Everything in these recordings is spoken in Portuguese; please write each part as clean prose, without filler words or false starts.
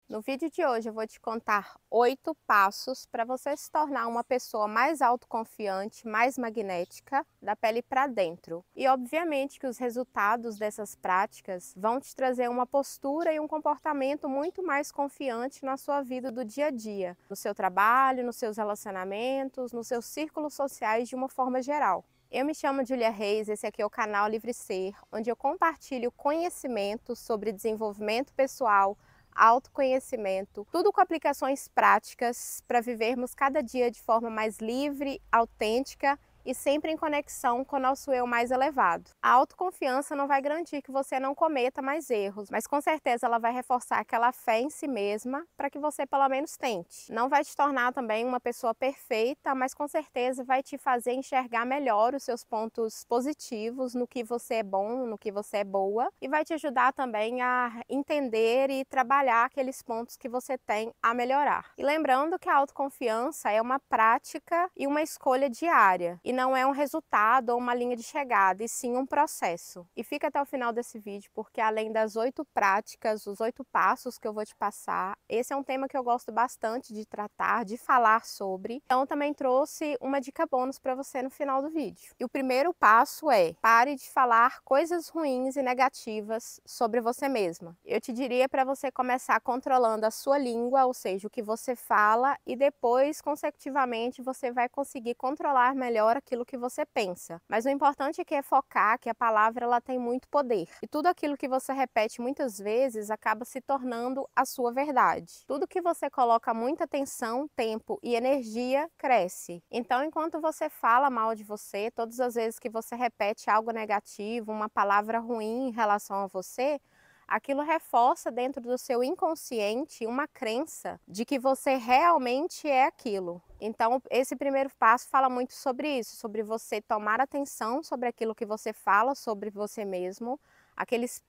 No vídeo de hoje eu vou te contar 8 passos para você se tornar uma pessoa mais autoconfiante, mais magnética, da pele para dentro. E obviamente que os resultados dessas práticas vão te trazer uma postura e um comportamento muito mais confiante na sua vida do dia a dia, no seu trabalho, nos seus relacionamentos, nos seus círculos sociais de uma forma geral. Eu me chamo Julia Reis, esse aqui é o canal Livre Ser, onde eu compartilho conhecimento sobre desenvolvimento pessoal, autoconhecimento, tudo com aplicações práticas para vivermos cada dia de forma mais livre, autêntica e sempre em conexão com o nosso eu mais elevado. A autoconfiança não vai garantir que você não cometa mais erros, mas com certeza ela vai reforçar aquela fé em si mesma para que você pelo menos tente. Não vai te tornar também uma pessoa perfeita, mas com certeza vai te fazer enxergar melhor os seus pontos positivos, no que você é bom, no que você é boa, e vai te ajudar também a entender e trabalhar aqueles pontos que você tem a melhorar. E lembrando que a autoconfiança é uma prática e uma escolha diária, e não é um resultado ou uma linha de chegada, e sim um processo. E fica até o final desse vídeo, porque além das 8 práticas, os 8 passos que eu vou te passar, esse é um tema que eu gosto bastante de tratar, de falar sobre. Então eu também trouxe uma dica bônus para você no final do vídeo. E o primeiro passo é: pare de falar coisas ruins e negativas sobre você mesma. Eu te diria para você começar controlando a sua língua, ou seja, o que você fala, e depois, consecutivamente, você vai conseguir controlar melhor aquilo que você pensa. Mas o importante é focar que a palavra ela tem muito poder. E tudo aquilo que você repete muitas vezes acaba se tornando a sua verdade. Tudo que você coloca muita atenção, tempo e energia cresce. Então, enquanto você fala mal de você, todas as vezes que você repete algo negativo, uma palavra ruim em relação a você, aquilo reforça dentro do seu inconsciente uma crença de que você realmente é aquilo. Então, esse primeiro passo fala muito sobre isso, sobre você tomar atenção sobre aquilo que você fala sobre você mesmo,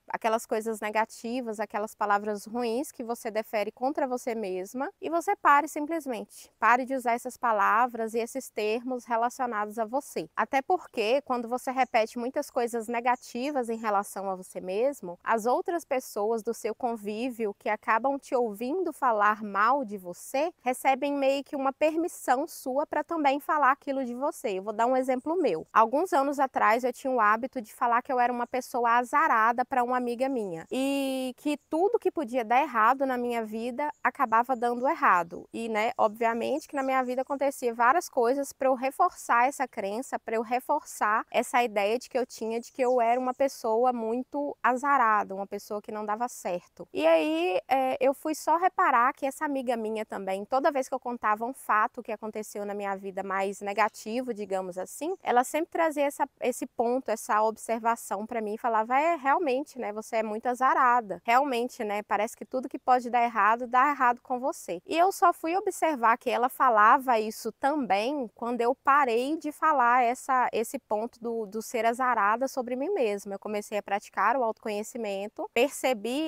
aquelas coisas negativas, aquelas palavras ruins que você defere contra você mesma, e você pare simplesmente. Pare de usar essas palavras e esses termos relacionados a você. Até porque, quando você repete muitas coisas negativas em relação a você mesmo, as outras pessoas do seu convívio que acabam te ouvindo falar mal de você, recebem meio que uma permissão sua para também falar aquilo de você. Eu vou dar um exemplo meu. Alguns anos atrás eu tinha o hábito de falar que eu era uma pessoa azarada para uma amiga minha e que tudo que podia dar errado na minha vida acabava dando errado. E, né, obviamente que na minha vida acontecia várias coisas para eu reforçar essa crença, para eu reforçar essa ideia de que eu tinha de que eu era uma pessoa muito azarada, uma pessoa que não dava certo. E aí eu fui só reparar que essa amiga minha também, toda vez que eu contava um fato que aconteceu na minha vida mais negativo, digamos assim, ela sempre trazia esse ponto, essa observação para mim e falava: realmente, né, você é muito azarada. Realmente, né, parece que tudo que pode dar errado, dá errado com você. E eu só fui observar que ela falava isso também quando eu parei de falar esse ponto do ser azarada sobre mim mesma. Eu comecei a praticar o autoconhecimento,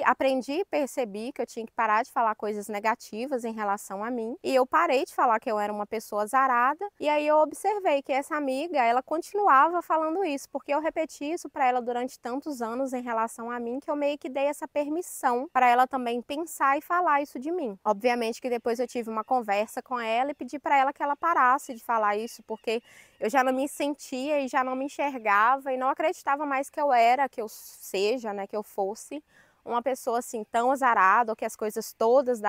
aprendi e percebi que eu tinha que parar de falar coisas negativas em relação a mim, e eu parei de falar que eu era uma pessoa azarada, e aí eu observei que essa amiga, ela continuava falando isso, porque eu repeti isso para ela durante tantos anos em relação a mim, que eu meio que dei essa permissão para ela também pensar e falar isso de mim. Obviamente que depois eu tive uma conversa com ela e pedi para ela que ela parasse de falar isso, porque eu já não me sentia e já não me enxergava e não acreditava mais que eu era, que eu seja, né, que eu fosse uma pessoa assim tão azarada, ou que as coisas todas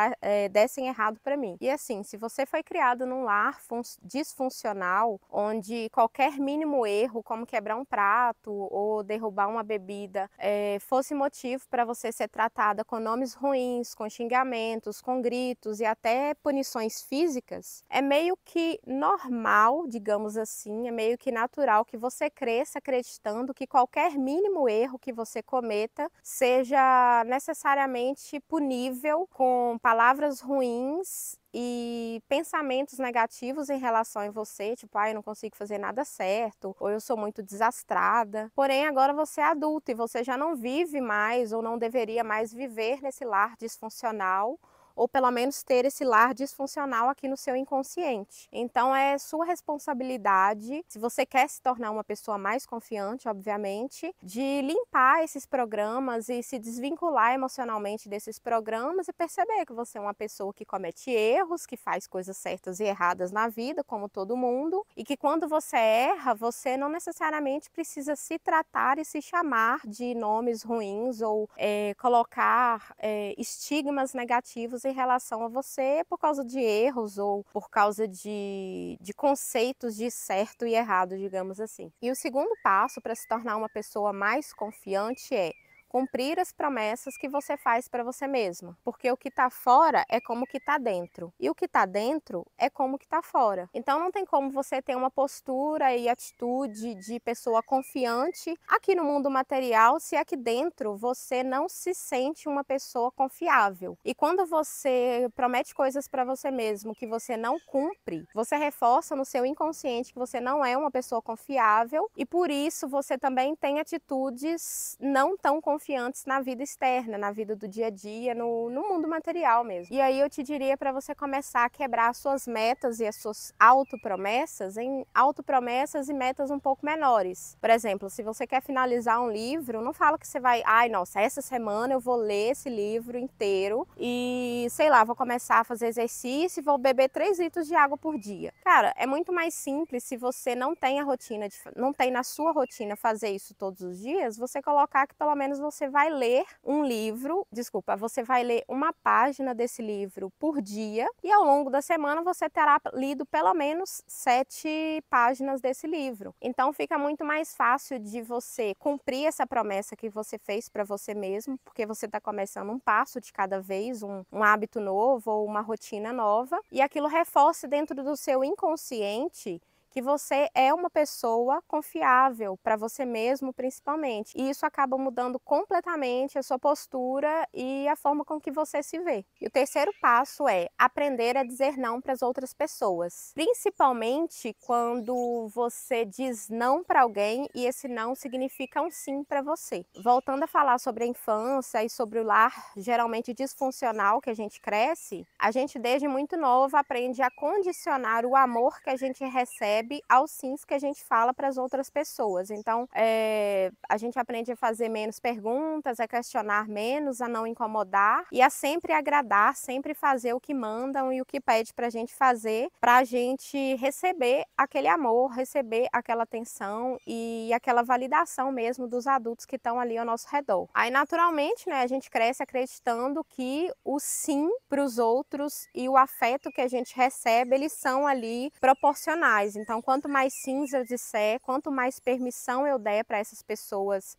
dessem errado para mim. E assim, se você foi criado num lar disfuncional, onde qualquer mínimo erro, como quebrar um prato ou derrubar uma bebida, fosse motivo para você ser tratada com nomes ruins, com xingamentos, com gritos e até punições físicas, é meio que normal, digamos assim, é meio que natural que você cresça acreditando que qualquer mínimo erro que você cometa seja necessariamente punível com palavras ruins e pensamentos negativos em relação a você, tipo, eu não consigo fazer nada certo, ou eu sou muito desastrada. Porém, agora você é adulto e você já não vive mais ou não deveria mais viver nesse lar disfuncional, ou pelo menos ter esse lar disfuncional aqui no seu inconsciente. Então é sua responsabilidade, se você quer se tornar uma pessoa mais confiante, obviamente, de limpar esses programas e se desvincular emocionalmente desses programas e perceber que você é uma pessoa que comete erros, que faz coisas certas e erradas na vida, como todo mundo, e que quando você erra, você não necessariamente precisa se tratar e se chamar de nomes ruins ou colocar estigmas negativos em relação a você por causa de erros ou por causa de conceitos de certo e errado, digamos assim. E o segundo passo para se tornar uma pessoa mais confiante é cumprir as promessas que você faz para você mesma, porque o que está fora é como o que está dentro, e o que está dentro é como o que está fora. Então não tem como você ter uma postura e atitude de pessoa confiante aqui no mundo material se aqui dentro você não se sente uma pessoa confiável. E quando você promete coisas para você mesmo que você não cumpre, você reforça no seu inconsciente que você não é uma pessoa confiável e por isso você também tem atitudes não tão confiantes na vida externa, na vida do dia a dia, no mundo material mesmo. E aí eu te diria para você começar a quebrar as suas metas e as suas autopromessas em autopromessas e metas um pouco menores. Por exemplo, se você quer finalizar um livro, não fala que você vai, ai, nossa, essa semana eu vou ler esse livro inteiro e, sei lá, vou começar a fazer exercício e vou beber 3 litros de água por dia. Cara, é muito mais simples se você não tem a rotina, não tem na sua rotina fazer isso todos os dias, você colocar que pelo menos você vai ler um livro, você vai ler uma página desse livro por dia e ao longo da semana você terá lido pelo menos 7 páginas desse livro. Então fica muito mais fácil de você cumprir essa promessa que você fez para você mesmo, porque você está começando um passo de cada vez, um hábito novo ou uma rotina nova, e aquilo reforça dentro do seu inconsciente que você é uma pessoa confiável para você mesmo, principalmente. E isso acaba mudando completamente a sua postura e a forma com que você se vê. E o terceiro passo é aprender a dizer não para as outras pessoas, principalmente quando você diz não para alguém e esse não significa um sim para você. Voltando a falar sobre a infância e sobre o lar geralmente disfuncional que a gente cresce, a gente desde muito novo aprende a condicionar o amor que a gente recebe aos sims que a gente fala para as outras pessoas. Então, a gente aprende a fazer menos perguntas, a questionar menos, a não incomodar e a sempre agradar, sempre fazer o que mandam e o que pede para a gente fazer, para a gente receber aquele amor, receber aquela atenção e aquela validação mesmo dos adultos que estão ali ao nosso redor. Aí, naturalmente, né, a gente cresce acreditando que o sim para os outros e o afeto que a gente recebe, eles são ali proporcionais. Então, quanto mais sims eu disser, quanto mais permissão eu der para essas pessoas,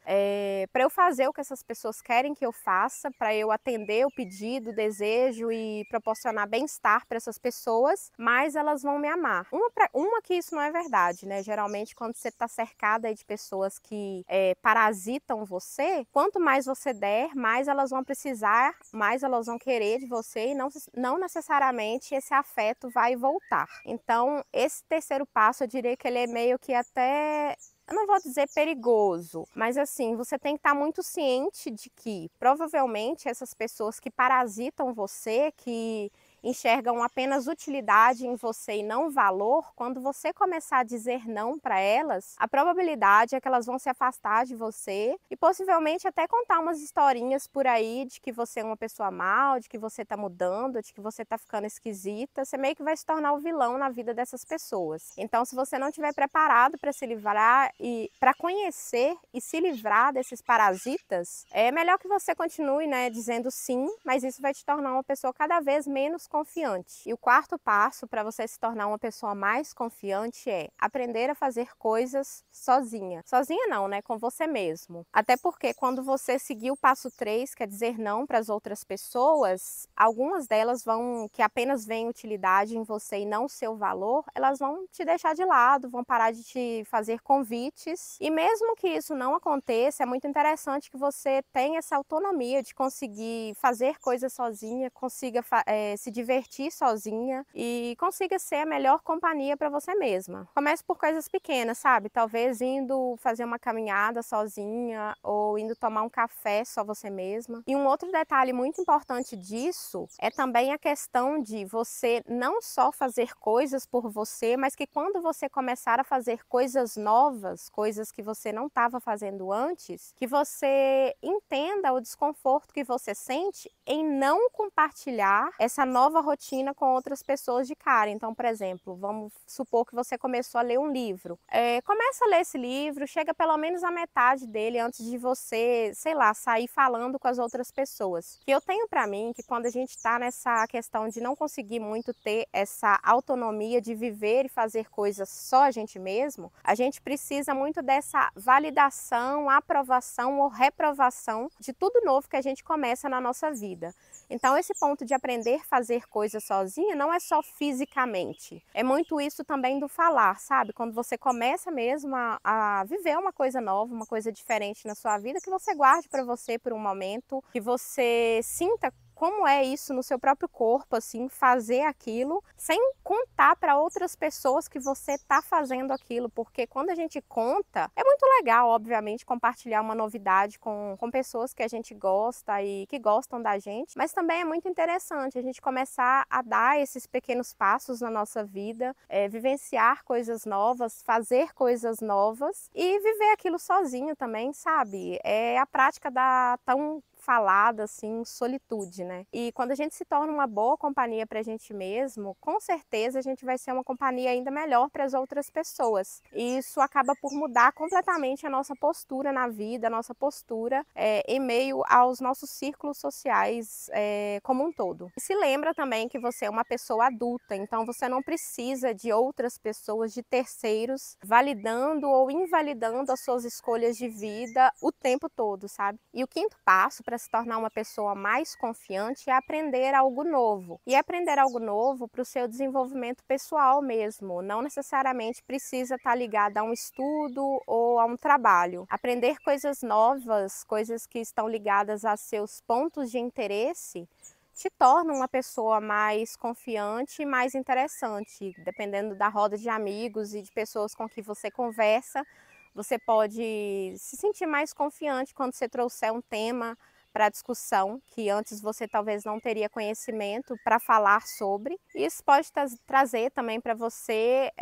para eu fazer o que essas pessoas querem que eu faça, para eu atender o pedido, o desejo e proporcionar bem-estar para essas pessoas, mais elas vão me amar. Uma que isso não é verdade, né? Geralmente, quando você está cercada de pessoas que parasitam você, quanto mais você der, mais elas vão precisar, mais elas vão querer de você e não necessariamente esse afeto vai voltar. Então, esse terceiro passo, eu diria que ele é meio que até, eu não vou dizer perigoso, mas assim, você tem que estar muito ciente de que provavelmente essas pessoas que parasitam você, que enxergam apenas utilidade em você e não valor, quando você começar a dizer não para elas, a probabilidade é que elas vão se afastar de você e possivelmente até contar umas historinhas por aí de que você é uma pessoa mal, de que você está mudando, de que você está ficando esquisita. Você meio que vai se tornar o vilão na vida dessas pessoas. Então, se você não estiver preparado para se livrar e para conhecer e se livrar desses parasitas, é melhor que você continue, né, dizendo sim, mas isso vai te tornar uma pessoa cada vez menos confiante. E o quarto passo para você se tornar uma pessoa mais confiante é aprender a fazer coisas sozinha. Sozinha não, né? Com você mesmo. Até porque quando você seguir o passo 3, quer dizer não para as outras pessoas, algumas delas que apenas veem utilidade em você e não seu valor, elas vão te deixar de lado, vão parar de te fazer convites. E mesmo que isso não aconteça, é muito interessante que você tenha essa autonomia de conseguir fazer coisas sozinha, consiga se divertir sozinha e consiga ser a melhor companhia para você mesma. Comece por coisas pequenas, sabe? Talvez indo fazer uma caminhada sozinha ou indo tomar um café só você mesma. E um outro detalhe muito importante disso é também a questão de você não só fazer coisas por você, mas que quando você começar a fazer coisas novas, coisas que você não estava fazendo antes, que você entenda o desconforto que você sente em não compartilhar essa nova rotina com outras pessoas de cara. Então, por exemplo, vamos supor que você começou a ler um livro. Começa a ler esse livro, chega pelo menos a metade dele antes de você, sei lá, sair falando com as outras pessoas. Que eu tenho para mim que quando a gente está nessa questão de não conseguir muito ter essa autonomia de viver e fazer coisas só a gente mesmo, a gente precisa muito dessa validação, aprovação ou reprovação de tudo novo que a gente começa na nossa vida. Então, esse ponto de aprender a fazer coisas sozinha não é só fisicamente. É muito isso também do falar, sabe? Quando você começa mesmo a viver uma coisa nova, uma coisa diferente na sua vida, que você guarde para você por um momento, que você sinta como é isso no seu próprio corpo, assim, fazer aquilo, sem contar para outras pessoas que você está fazendo aquilo, porque quando a gente conta, é muito legal, obviamente, compartilhar uma novidade com pessoas que a gente gosta e que gostam da gente, mas também é muito interessante a gente começar a dar esses pequenos passos na nossa vida, vivenciar coisas novas, fazer coisas novas e viver aquilo sozinho também, sabe? É a prática da tão falada assim, solitude, né? E quando a gente se torna uma boa companhia para a gente mesmo, com certeza a gente vai ser uma companhia ainda melhor para as outras pessoas. E isso acaba por mudar completamente a nossa postura na vida, a nossa postura em meio aos nossos círculos sociais como um todo. E se lembra também que você é uma pessoa adulta, então você não precisa de outras pessoas, de terceiros, validando ou invalidando as suas escolhas de vida o tempo todo, sabe? E o quinto passo para se tornar uma pessoa mais confiante é aprender algo novo. E aprender algo novo para o seu desenvolvimento pessoal mesmo, não necessariamente precisa estar ligado a um estudo ou a um trabalho. Aprender coisas novas, coisas que estão ligadas a seus pontos de interesse, te torna uma pessoa mais confiante e mais interessante. Dependendo da roda de amigos e de pessoas com que você conversa, você pode se sentir mais confiante quando você trouxer um tema para discussão, que antes você talvez não teria conhecimento para falar sobre. Isso pode trazer também para você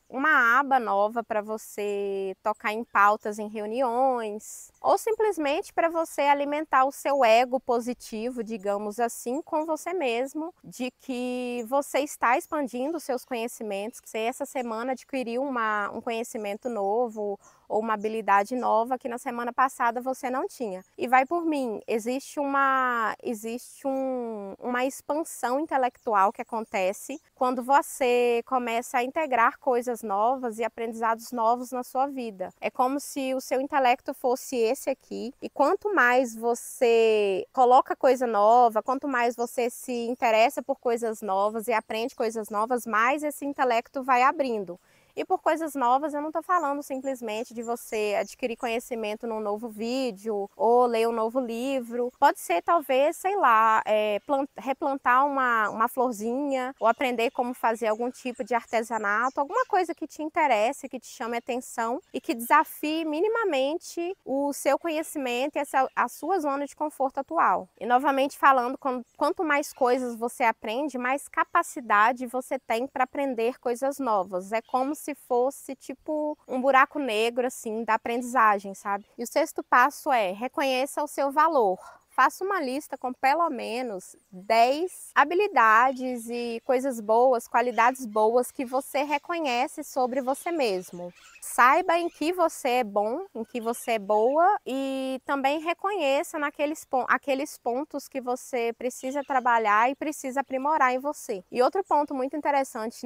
uma aba nova para você tocar em pautas em reuniões, ou simplesmente para você alimentar o seu ego positivo, digamos assim, com você mesmo, de que você está expandindo os seus conhecimentos, que você essa semana adquiriu um conhecimento novo, ou uma habilidade nova que na semana passada você não tinha. E vai por mim, existe uma expansão intelectual que acontece quando você começa a integrar coisas novas e aprendizados novos na sua vida. É como se o seu intelecto fosse esse aqui, e quanto mais você coloca coisa nova, quanto mais você se interessa por coisas novas e aprende coisas novas, mais esse intelecto vai abrindo. E por coisas novas, eu não estou falando simplesmente de você adquirir conhecimento num novo vídeo ou ler um novo livro. Pode ser, talvez, sei lá, replantar uma florzinha ou aprender como fazer algum tipo de artesanato, alguma coisa que te interesse, que te chame a atenção e que desafie minimamente o seu conhecimento e a sua zona de conforto atual. E novamente falando, quanto mais coisas você aprende, mais capacidade você tem para aprender coisas novas. É como se fosse tipo um buraco negro assim da aprendizagem, sabe? E o sexto passo é: reconheça o seu valor. Faça uma lista com pelo menos 10 habilidades e coisas boas, qualidades boas que você reconhece sobre você mesmo. Saiba em que você é bom, em que você é boa, e também reconheça aqueles pontos que você precisa trabalhar e precisa aprimorar em você. E outro ponto muito interessante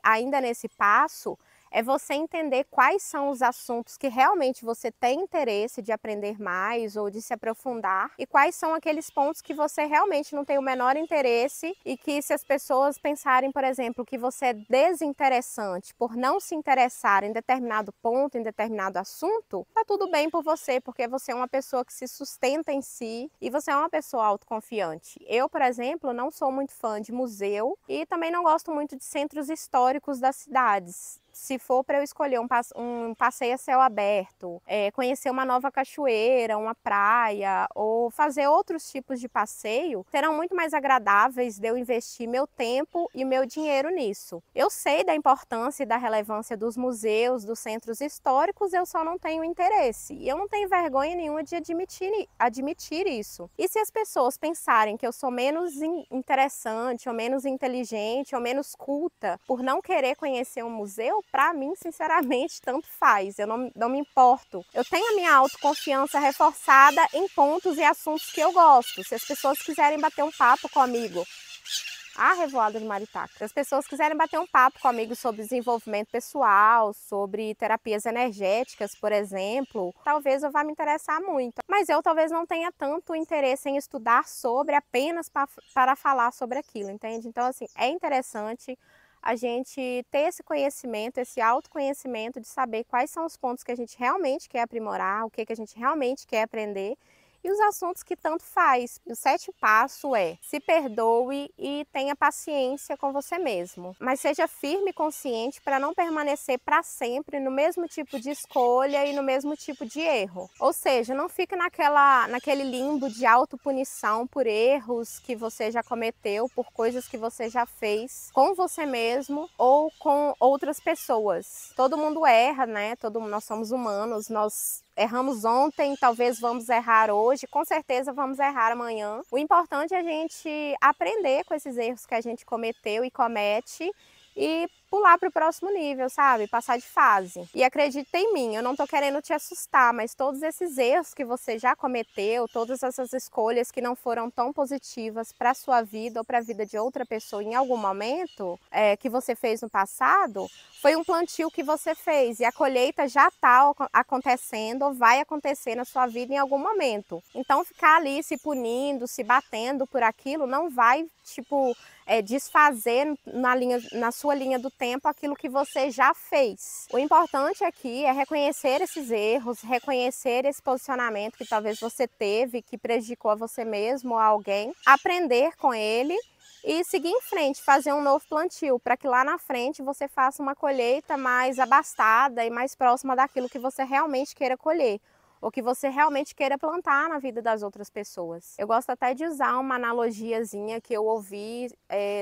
ainda nesse passo é você entender quais são os assuntos que realmente você tem interesse de aprender mais ou de se aprofundar e quais são aqueles pontos que você realmente não tem o menor interesse e que, se as pessoas pensarem, por exemplo, que você é desinteressante por não se interessar em determinado ponto, em determinado assunto, tá tudo bem por você, porque você é uma pessoa que se sustenta em si e você é uma pessoa autoconfiante. Eu, por exemplo, não sou muito fã de museu e também não gosto muito de centros históricos das cidades. Se for para eu escolher um passeio a céu aberto, conhecer uma nova cachoeira, uma praia ou fazer outros tipos de passeio, serão muito mais agradáveis de eu investir meu tempo e meu dinheiro nisso. Eu sei da importância e da relevância dos museus, dos centros históricos, eu só não tenho interesse. E eu não tenho vergonha nenhuma de admitir isso. E se as pessoas pensarem que eu sou menos interessante, ou menos inteligente, ou menos culta por não querer conhecer um museu, para mim, sinceramente, tanto faz, eu não me importo. Eu tenho a minha autoconfiança reforçada em pontos e assuntos que eu gosto. Se as pessoas quiserem bater um papo comigo, revoada de maritaca. Se as pessoas quiserem bater um papo comigo sobre desenvolvimento pessoal, sobre terapias energéticas, por exemplo, talvez eu vá me interessar muito. Mas eu talvez não tenha tanto interesse em estudar sobre apenas para falar sobre aquilo, entende? Então, assim, é interessante a gente ter esse conhecimento, esse autoconhecimento de saber quais são os pontos que a gente realmente quer aprimorar, o que a gente realmente quer aprender e os assuntos que tanto faz. O 7º passo é: se perdoe e tenha paciência com você mesmo, mas seja firme e consciente para não permanecer para sempre no mesmo tipo de escolha e no mesmo tipo de erro. Ou seja, não fique naquele limbo de autopunição por erros que você já cometeu, por coisas que você já fez com você mesmo ou com outras pessoas. Todo mundo erra, né? Nós somos humanos, nós erramos ontem, talvez vamos errar hoje, com certeza vamos errar amanhã. O importante é a gente aprender com esses erros que a gente cometeu e comete e pular para o próximo nível, sabe? Passar de fase. E acredita em mim, eu não tô querendo te assustar, mas todos esses erros que você já cometeu, todas essas escolhas que não foram tão positivas para a sua vida ou para a vida de outra pessoa em algum momento que você fez no passado, foi um plantio que você fez e a colheita já está acontecendo ou vai acontecer na sua vida em algum momento. Então ficar ali se punindo, se batendo por aquilo não vai, desfazer na sua linha do tempo aquilo que você já fez. O importante aqui é reconhecer esses erros, reconhecer esse posicionamento que talvez você teve, que prejudicou a você mesmo ou a alguém, aprender com ele e seguir em frente, fazer um novo plantio, para que lá na frente você faça uma colheita mais abastada e mais próxima daquilo que você realmente queira colher, ou que você realmente queira plantar na vida das outras pessoas. Eu gosto até de usar uma analogiazinha que eu ouvi,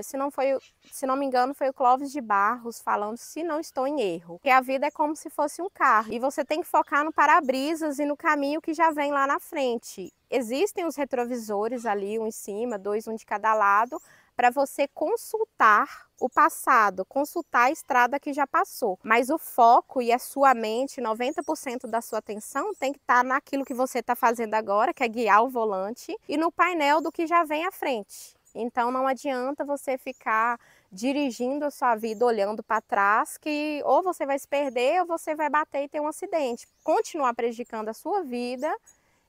se não me engano, foi o Clóvis de Barros falando, se não estou em erro, que a vida é como se fosse um carro, e você tem que focar no para-brisas e no caminho que já vem lá na frente. Existem os retrovisores ali, um em cima, dois, um de cada lado, para você consultar o passado, consultar a estrada que já passou. Mas o foco e a sua mente, 90% da sua atenção tem que estar naquilo que você está fazendo agora, que é guiar o volante, e no painel do que já vem à frente. Então não adianta você ficar dirigindo a sua vida olhando para trás, que ou você vai se perder ou você vai bater e ter um acidente. Continuar prejudicando a sua vida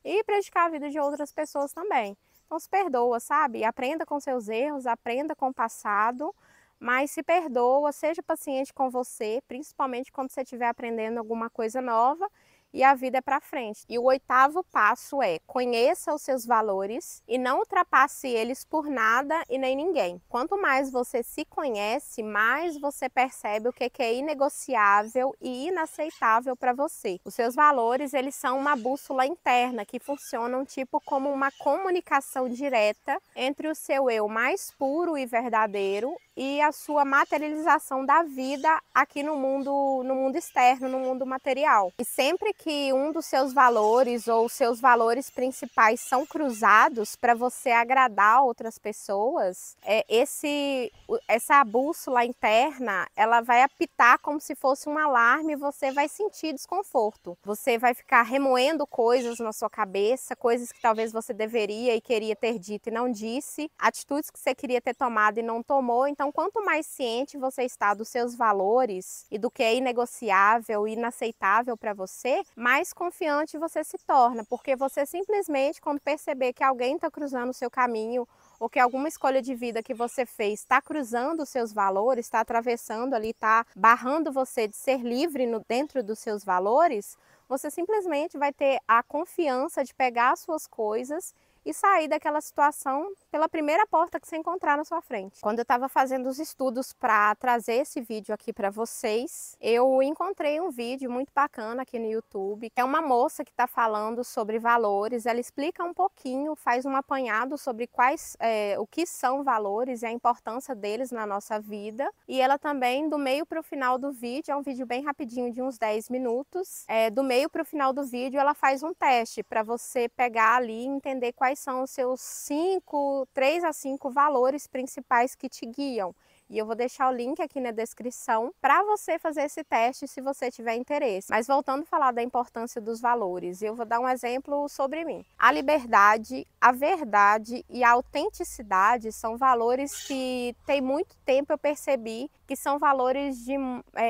e prejudicar a vida de outras pessoas também. Então se perdoa, sabe? Aprenda com seus erros, aprenda com o passado, mas se perdoa, seja paciente com você, principalmente quando você estiver aprendendo alguma coisa nova e a vida é para frente. E o 8º passo é: conheça os seus valores e não ultrapasse eles por nada e nem ninguém. Quanto mais você se conhece, mais você percebe o que é inegociável e inaceitável para você. Os seus valores, eles são uma bússola interna que funcionam tipo como uma comunicação direta entre o seu eu mais puro e verdadeiro e a sua materialização da vida aqui no mundo externo, no mundo material. E sempre que um dos seus valores ou seus valores principais são cruzados para você agradar outras pessoas, essa bússola interna, ela vai apitar como se fosse um alarme e você vai sentir desconforto. Você vai ficar remoendo coisas na sua cabeça, coisas que talvez você deveria e queria ter dito e não disse, atitudes que você queria ter tomado e não tomou. Então, quanto mais ciente você está dos seus valores e do que é inegociável e inaceitável para você, mais confiante você se torna, porque você simplesmente, quando perceber que alguém está cruzando o seu caminho ou que alguma escolha de vida que você fez está cruzando os seus valores, está atravessando ali, está barrando você de ser livre dentro dos seus valores, você simplesmente vai ter a confiança de pegar as suas coisas e sair daquela situação pela primeira porta que você encontrar na sua frente. Quando eu estava fazendo os estudos para trazer esse vídeo aqui para vocês, eu encontrei um vídeo muito bacana aqui no YouTube. É uma moça que está falando sobre valores, ela explica um pouquinho, faz um apanhado sobre o que são valores e a importância deles na nossa vida. E ela também, do meio para o final do vídeo, é um vídeo bem rapidinho de uns 10 minutos, do meio para o final do vídeo ela faz um teste para você pegar ali e entender quais são os seus 3 a 5 valores principais que te guiam. E eu vou deixar o link aqui na descrição para você fazer esse teste se você tiver interesse. Mas voltando a falar da importância dos valores, eu vou dar um exemplo sobre mim. A liberdade, a verdade e a autenticidade são valores que tem muito tempo eu percebi que são valores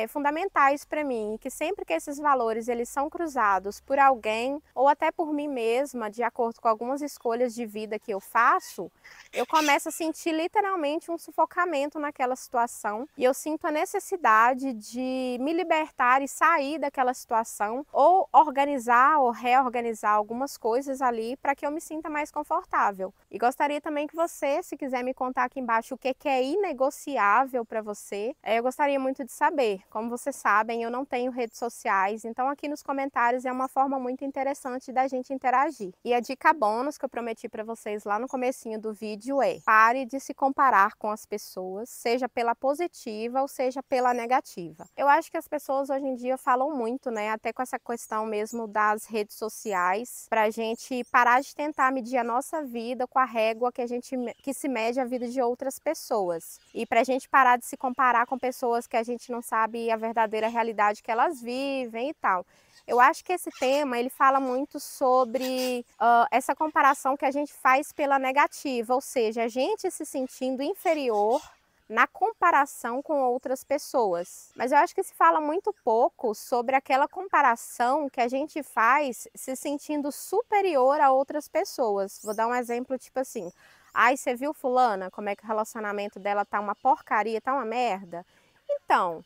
fundamentais para mim, e que sempre que esses valores eles são cruzados por alguém ou até por mim mesma, de acordo com algumas escolhas de vida que eu faço, eu começo a sentir literalmente um sufocamento naquela situação e eu sinto a necessidade de me libertar e sair daquela situação ou organizar ou reorganizar algumas coisas ali para que eu me sinta mais confortável. E gostaria também que você, se quiser me contar aqui embaixo o que é inegociável para você, eu gostaria muito de saber. Como vocês sabem, eu não tenho redes sociais, então aqui nos comentários é uma forma muito interessante da gente interagir. E a dica bônus que eu prometi para vocês lá no comecinho do vídeo é: pare de se comparar com as pessoas, seja pela positiva ou seja pela negativa. Eu acho que as pessoas hoje em dia falam muito, né, até com essa questão mesmo das redes sociais, para a gente parar de tentar medir a nossa vida com a régua que se mede a vida de outras pessoas. E para a gente parar de se comparar com pessoas que a gente não sabe a verdadeira realidade que elas vivem e tal. Eu acho que esse tema ele fala muito sobre essa comparação que a gente faz pela negativa, ou seja, a gente se sentindo inferior na comparação com outras pessoas. Mas eu acho que se fala muito pouco sobre aquela comparação que a gente faz se sentindo superior a outras pessoas. Vou dar um exemplo tipo assim: ai, você viu fulana, como é que o relacionamento dela tá uma porcaria, tá uma merda? Então,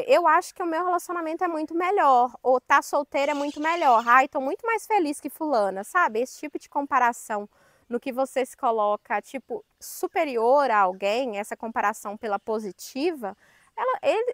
eu acho que o meu relacionamento é muito melhor, ou tá solteira é muito melhor. Ai, tô muito mais feliz que fulana, sabe? Esse tipo de comparação no que você se coloca, tipo, superior a alguém, essa comparação pela positiva,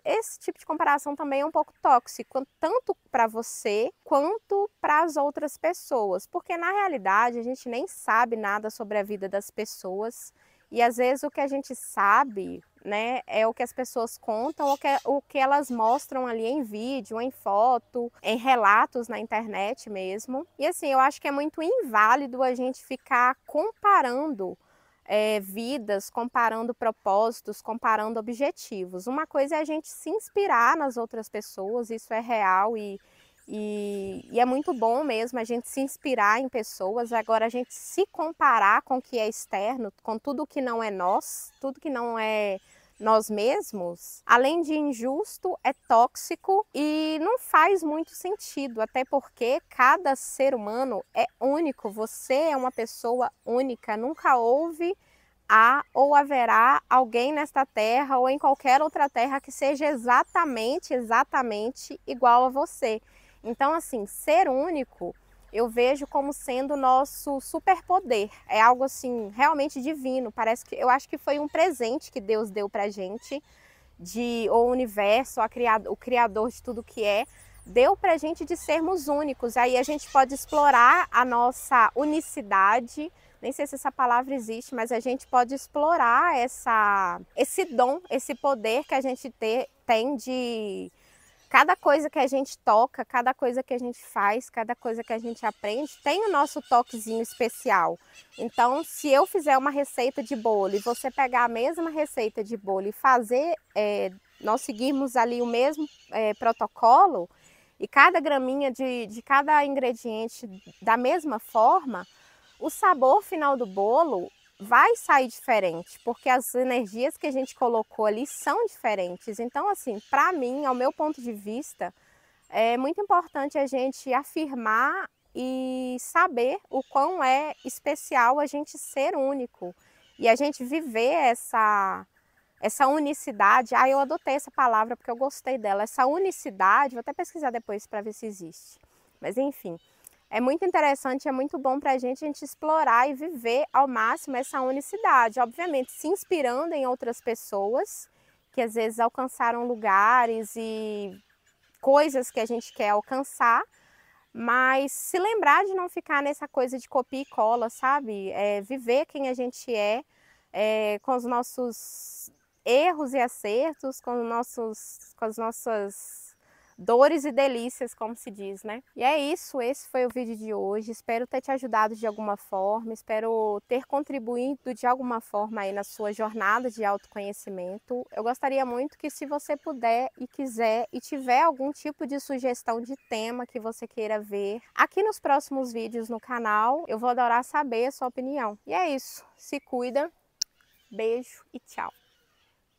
esse tipo de comparação também é um pouco tóxico, tanto para você quanto para as outras pessoas, porque na realidade a gente nem sabe nada sobre a vida das pessoas e às vezes o que a gente sabe, né, é o que as pessoas contam ou o que elas mostram ali em vídeo, em foto, em relatos na internet mesmo. E assim, eu acho que é muito inválido a gente ficar comparando vidas, comparando propósitos, comparando objetivos. Uma coisa é a gente se inspirar nas outras pessoas, isso é real e é muito bom mesmo a gente se inspirar em pessoas. Agora, a gente se comparar com o que é externo, com tudo que não é nós, tudo que não é nós mesmos, além de injusto, é tóxico e não faz muito sentido, até porque cada ser humano é único, você é uma pessoa única, nunca houve, há ou haverá alguém nesta terra ou em qualquer outra terra que seja exatamente igual a você. Então, assim, ser único eu vejo como sendo o nosso superpoder. É algo assim realmente divino. Eu acho que foi um presente que Deus deu pra gente, o universo, o criador de tudo que deu pra gente de sermos únicos. Aí a gente pode explorar a nossa unicidade. Nem sei se essa palavra existe, mas a gente pode explorar esse dom, esse poder que a gente tem cada coisa que a gente toca, cada coisa que a gente faz, cada coisa que a gente aprende, tem o nosso toquezinho especial. Então, se eu fizer uma receita de bolo e você pegar a mesma receita de bolo e fazer, nós seguirmos ali o mesmo protocolo, e cada graminha de cada ingrediente da mesma forma, o sabor final do bolo vai sair diferente, porque as energias que a gente colocou ali são diferentes. Então, assim, para mim, ao meu ponto de vista, é muito importante a gente afirmar e saber o quão é especial a gente ser único e a gente viver essa unicidade. Eu adotei essa palavra porque eu gostei dela, essa unicidade, vou até pesquisar depois para ver se existe. Mas enfim, é muito interessante, é muito bom para a gente explorar e viver ao máximo essa unicidade. Obviamente, se inspirando em outras pessoas que às vezes alcançaram lugares e coisas que a gente quer alcançar, mas se lembrar de não ficar nessa coisa de copia e cola, sabe? Viver quem a gente com os nossos erros e acertos, com as nossas dores e delícias, como se diz, né? E é isso, esse foi o vídeo de hoje. Espero ter te ajudado de alguma forma, espero ter contribuído de alguma forma aí na sua jornada de autoconhecimento. Eu gostaria muito que, se você puder e quiser e tiver algum tipo de sugestão de tema que você queira ver aqui nos próximos vídeos no canal, eu vou adorar saber a sua opinião. E é isso, se cuida, beijo e tchau!